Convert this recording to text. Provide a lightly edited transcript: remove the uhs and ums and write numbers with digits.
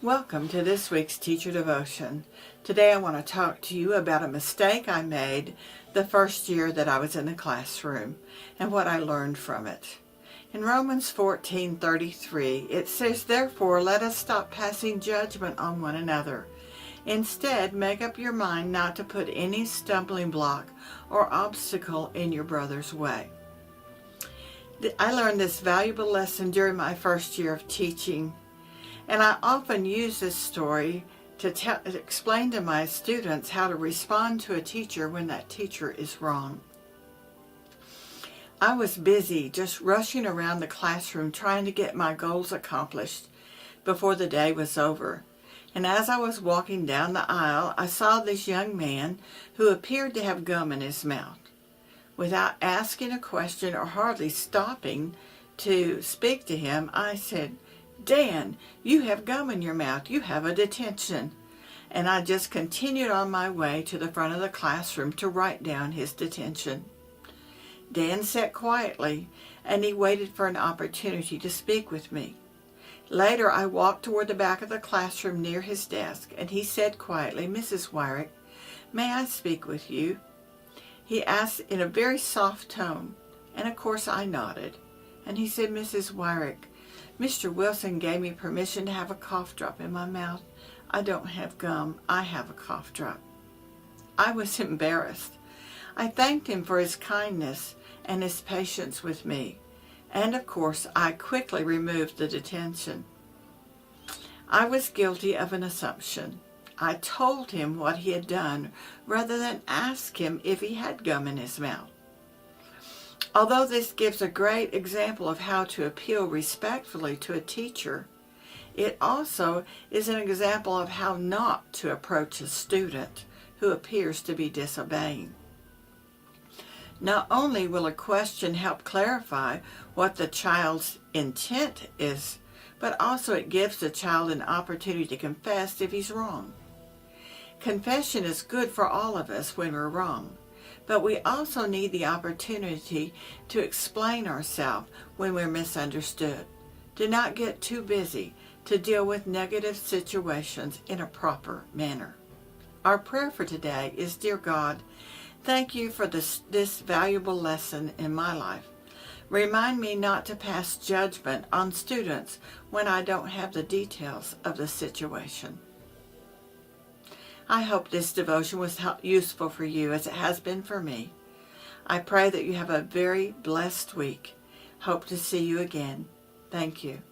Welcome to this week's Teacher Devotion. Today I want to talk to you about a mistake I made the first year that I was in the classroom and what I learned from it. In Romans 14:33, it says, "Therefore let us stop passing judgment on one another. Instead, make up your mind not to put any stumbling block or obstacle in your brother's way." I learned this valuable lesson during my first year of teaching. And I often use this story to explain to my students how to respond to a teacher when that teacher is wrong. I was busy just rushing around the classroom trying to get my goals accomplished before the day was over. And as I was walking down the aisle, I saw this young man who appeared to have gum in his mouth. Without asking a question or hardly stopping to speak to him, I said, "Dan, you have gum in your mouth. You have a detention." And I just continued on my way to the front of the classroom to write down his detention. Dan sat quietly, and he waited for an opportunity to speak with me. Later, I walked toward the back of the classroom near his desk, and he said quietly, "Mrs. Wyrick, may I speak with you?" He asked in a very soft tone, and of course I nodded. And he said, "Mrs. Wyrick, Mr. Wilson gave me permission to have a cough drop in my mouth. I don't have gum. I have a cough drop." I was embarrassed. I thanked him for his kindness and his patience with me. And of course, I quickly removed the detention. I was guilty of an assumption. I told him what he had done rather than ask him if he had gum in his mouth. Although this gives a great example of how to appeal respectfully to a teacher, it also is an example of how not to approach a student who appears to be disobeying. Not only will a question help clarify what the child's intent is, but also it gives the child an opportunity to confess if he's wrong. Confession is good for all of us when we're wrong. But we also need the opportunity to explain ourselves when we're misunderstood. Do not get too busy to deal with negative situations in a proper manner. Our prayer for today is, "Dear God, thank you for this valuable lesson in my life. Remind me not to pass judgment on students when I don't have the details of the situation." I hope this devotion was useful for you as it has been for me. I pray that you have a very blessed week. Hope to see you again. Thank you.